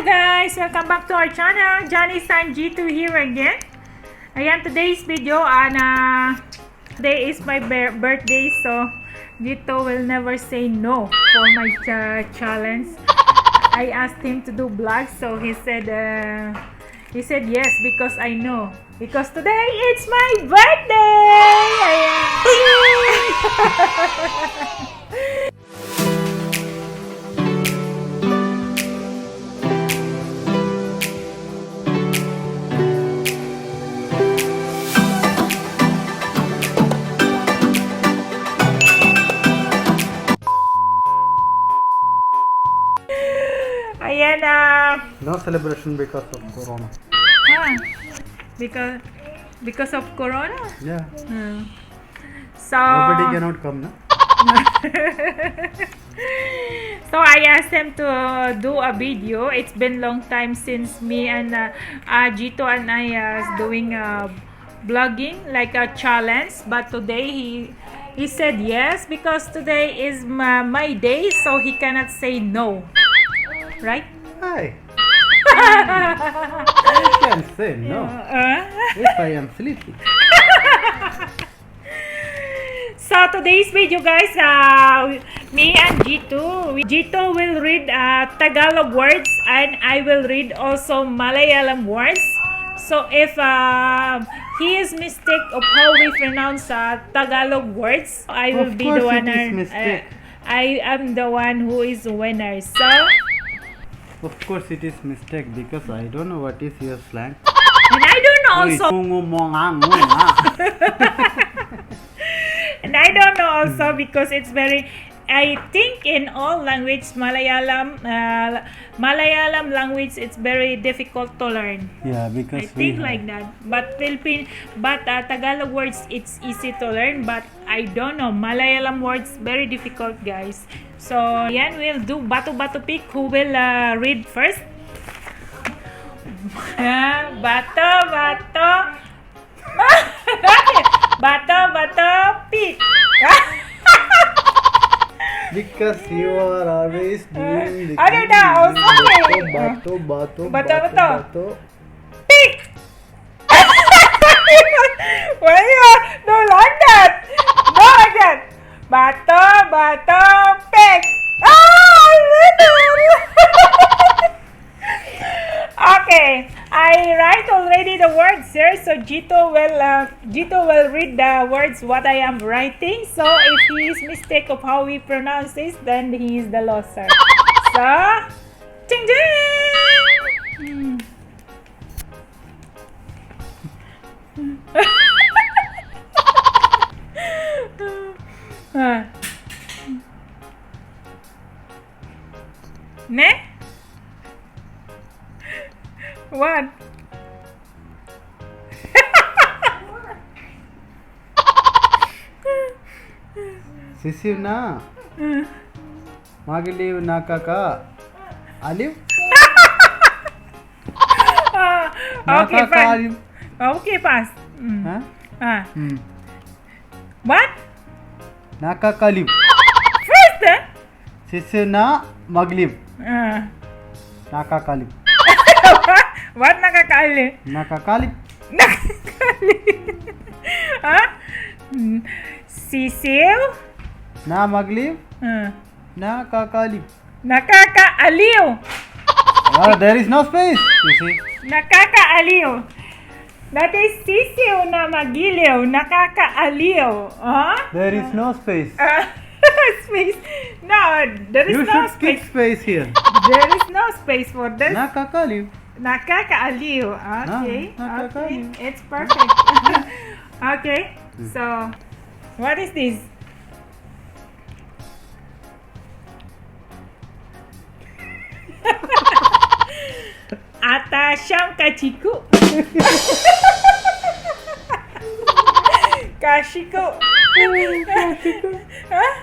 Hello guys! Welcome back to our channel. Johnny San G2 here again. Ayan, today's video today is my birthday, so G2 will never say no for my challenge. I asked him to do vlogs, so he said yes because I know. Because today it's my birthday! Ayan, No celebration because of Corona. because of Corona? Yeah. So Nobody cannot come, no? So I asked him to do a video. It's been long time since me and G2 and I doing vlogging, like a challenge. But today he said yes because today is my day, so he cannot say no. Right? Hi. I can say no if I am sleepy. So today's video, guys, me and G2 will read Tagalog words and I will read also Malayalam words. So if he is mistake of how we pronounce Tagalog words, I will be the winner. I am the one who is winner. So Of course it is mistake because I don't know what is your slang. and I don't know also. And I don't know also because it's very, I think in all language, Malayalam language, it's very difficult to learn. Yeah, because I think like that. But Tagalog words, it's easy to learn. But I don't know, Malayalam words, very difficult, guys. So, yan, we'll do bato-bato pick. Who will read first? Bato-bato. Bato-bato pick. Because you are always doing the I don't know. bato. Pick. Why you don't like that? No, like that. Bato, pick. Okay, I write already the words here, so G2 will read the words what I am writing. So if he is mistake of how we pronounce this, then he is the loser. So, ching ching. Ne? What? Sisiv na. Magiliv na kaka. Aliv? Okay, Nakaka fine. aliv. Okay, pass. Huh? What? Nakakaliv. First, Sisiv na magliv. Nakakalib. What nakakali? Nakakalib. Nakakali. Sisiw? Na magliv. Nakakalib. Nakakaaliw. There is no space. You see? Nakakaaliw. That is sisiw na magiliw. Nakakaaliw. There is no space. Space. No, there is You no should keep space. space here. There is no space for this. Nakakalib. Nakakaaliw. Okay. nakakaaliw. Okay. It's perfect. Okay. So, what is this? Atasham kachiku. Kashiko. Huh?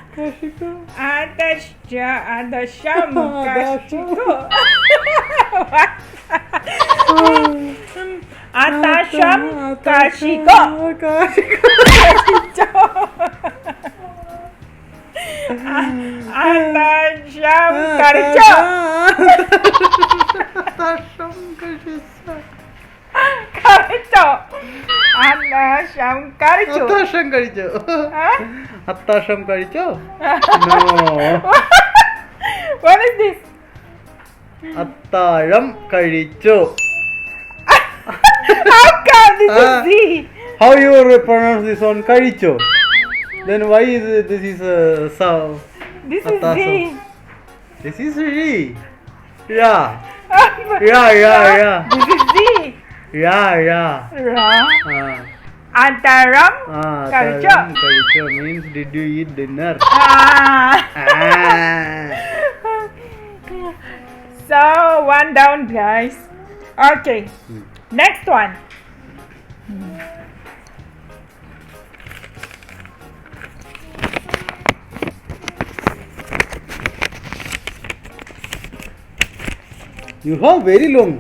Atasham kashiko. What? Atasham kashiko. Atasham karicho. അത്താഴം കഴിച്ചോ? കഴിച്ചോ? അത്താഴം കഴിച്ചോ? അത്താഴം കഴിച്ചോ? Huh? അത്താഴം കഴിച്ചോ? No. What is this? അത്താഴം കഴിച്ചോ? How come this is Ah. Z? How you pronounce this one? കഴിച്ചോ? Then why is this is This is Attaso. Z. This is Ri. Yeah. Yeah. This is Z. Yeah. Ra. Ah. Antaram. കഴിച്ചോ? അത്താഴം കഴിച്ചോ means did you eat dinner? Ah. Ah. So, one down, guys. Okay. Next one. You have very long.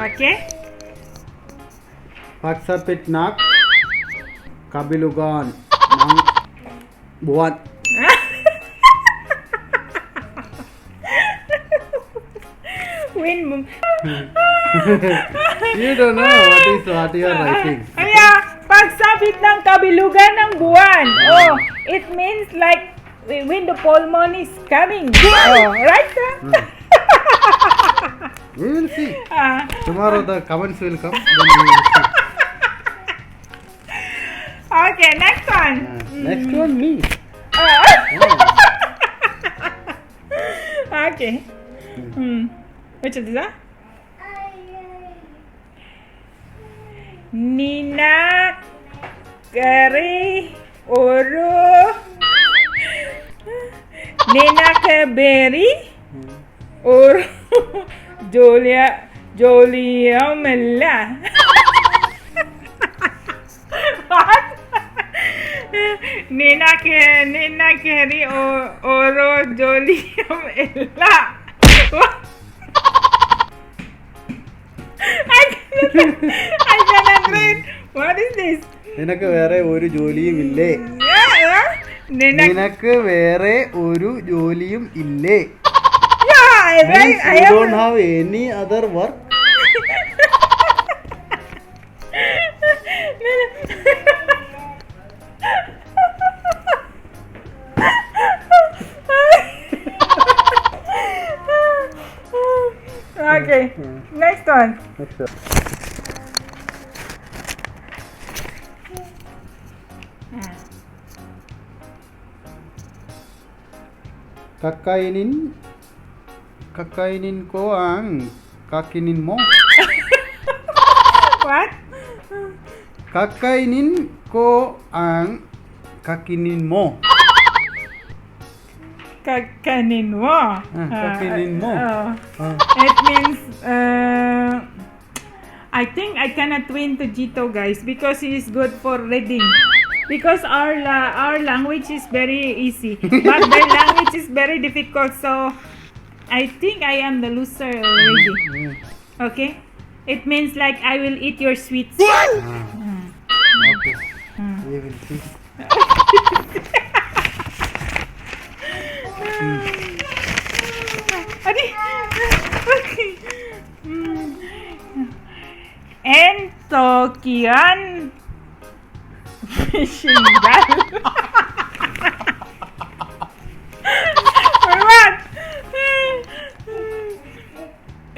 Okay. Paksapit nak kabilugan ng buwan. Win. You don't know what you are writing. Kaya, pagsabit ng kabilugan ng buwan. Oh, it means like when the full moon is coming. Oh, right? We will see. Ah. Tomorrow the comments will come. Then we will see. Okay, next one. Next one me. Okay. Which is that? Nina Kari Oro Nina Kaberi Oro Jolia Mella. What? Nina Kari Oro Jolia Mella. What? I cannot read. What is this? നിനക്ക് വേറെ ഒരു ജോലിയും ഇല്ലേ? Nina. നിനക്ക് വേറെ ഒരു ജോലിയും ഇല്ലേ? Yeah, Means I you am. don't have any other work. Okay, next one. Kakainin ko ang kakinin mo. What? Kakainin ko ang kakinin mo. Kakanin mo. Kakainin mo. It means, I think I cannot win to Jito, guys, because he is good for reading. Because our language is very easy, but their language is very difficult. So I think I am the loser already. Okay, it means like I will eat your sweets. Okay. We will see. Adi. Okay. Entokian Shingal. For what?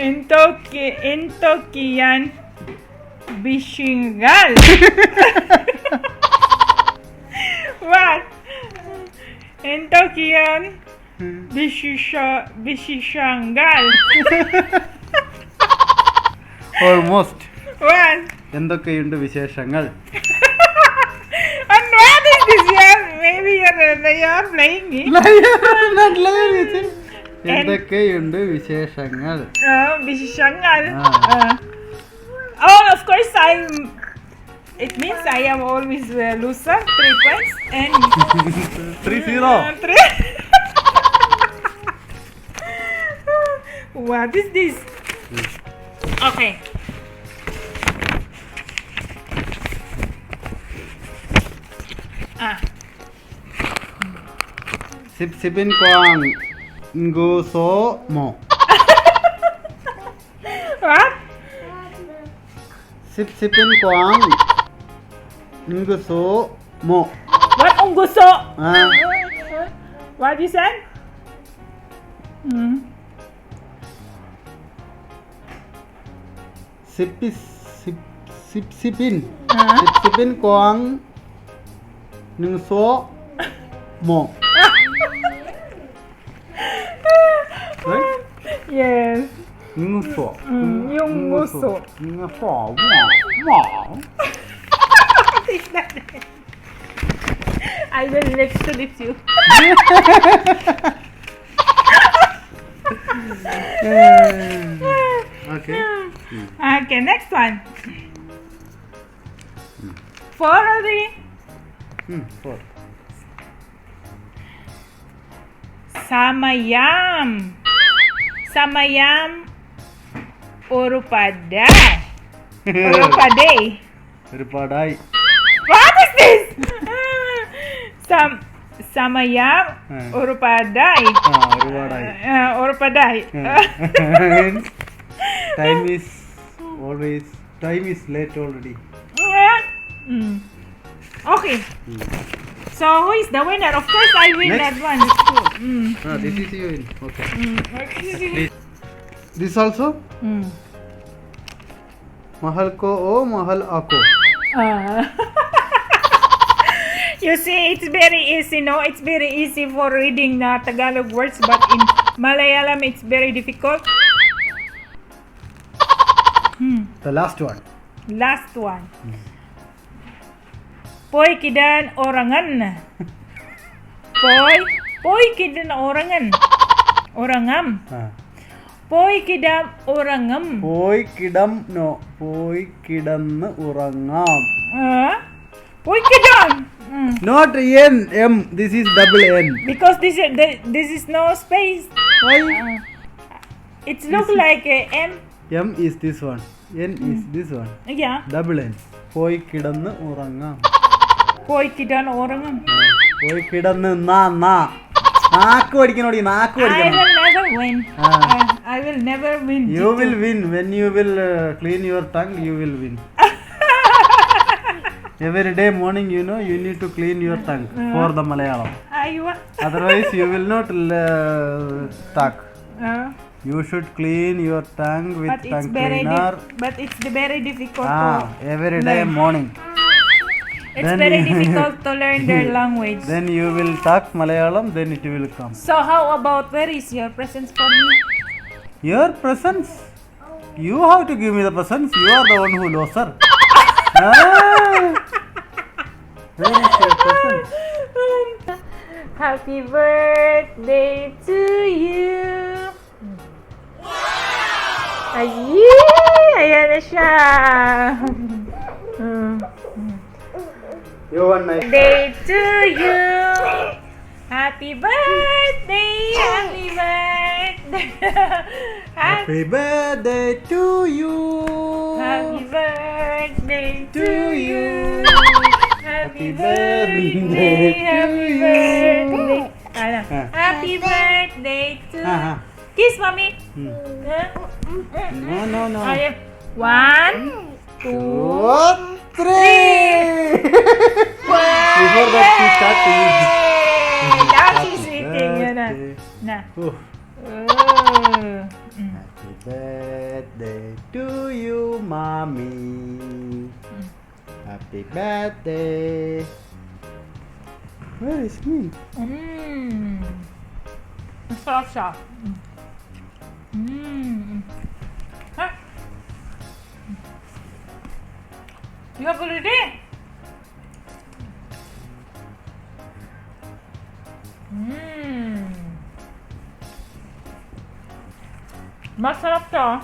Entokian Bishingal. What? Entokian Bishishangal. Almost. What? എന്തൊക്കെയുണ്ട് വിശേഷങ്ങൾ? And what is this? Maybe you're playing me. എന്തൊക്കെയുണ്ട് വിശേഷങ്ങൾ? Bishishangal. Oh, of course it means I am always loser. 3 points and 3-0. 3. What is this? Okay. Sipsipin ko ang nguso mo. What? Sipin Kwang Nguso Mo. What ungguso? Ah. What you said? Sipin Kwang Nguso Mo. Right? Yes. Nguso. Yung nguso. Nguso. Mo. What is that? I will lips to lips you. Okay. Okay, next one. 4 already. 4. Samayam. Samayam Urupadai. Urupadai. Ripadai. What is this? Samayam Urupadai. Ripadai. Urupadai. Time is late already. Okay. So who is the winner? Of course I win Next. that one. This is you win. Okay. Okay. This also? Mahal ko o mahal ako. You see, it's very easy, no? It's very easy for reading the Tagalog words, but in Malayalam, it's very difficult. The last one. Last one. Poy kidan orangan. Poy kidan orangan. Orangam. Poy kidam orangam. Poi kidam no. Poi kidannu urangam. Poy kidam. Not N M. This is double N. Because this is no space. Why? It looks like a M. M is this one. N is this one. Yeah. Double N. Poi kidannu urangam. Poy kidan orangam. Poi kidannu na. Naakku padikkanodi. Naakku I padikkanam. will never win. I will never win. You will win when you will clean your tongue. You will win. Every day morning, you know, you need to clean your tongue for the Malayalam. Aywa. Otherwise, you will not talk. You should clean your tongue with But it's tongue very cleaner. but it's very difficult Every day learn. morning. It's Then very you- difficult to learn their language. Then you will talk Malayalam. Then it will come. So how about where is your presents for me? Your presents. You have to give me the presents. You are the one who knows, sir. Where is your present? Happy birthday to you. Ayan na siya. You want nice. Day to you. Happy birthday. Happy birthday. Happy birthday to you. Happy birthday to you. Happy birthday birthday. to Happy you. birthday. Ano? Ah. Happy birthday to Ah, ah. Kiss, mommy. No. Ayan. 1, 2, 2, 3. Before that, she start to use. Now she's eating. Yan na. Na. Oh. Oh. Happy birthday to you, mommy. Happy birthday. Where is me? Masarap siya. Ha? You have already? Masarap siya.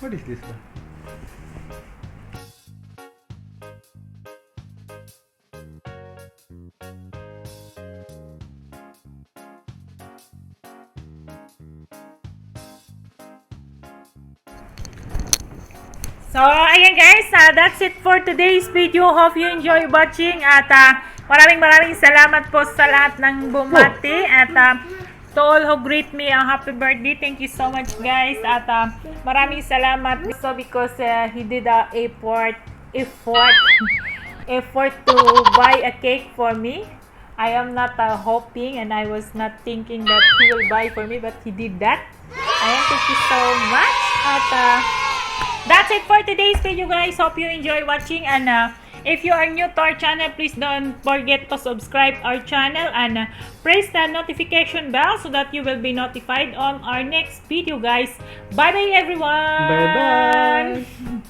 What is this one? So, ayan guys, that's it for today's video. Hope you enjoy watching at maraming salamat po sa lahat ng bumati at to all who greet me happy birthday. Thank you so much guys at maraming salamat so because he did a effort to buy a cake for me. I am not hoping and I was not thinking that he will buy for me, but he did that. Ayan, thank you so much at that's it for today's video guys. Hope you enjoy watching and if you are new to our channel, please don't forget to subscribe our channel and press the notification bell so that you will be notified on our next video guys. Bye bye everyone. Bye bye.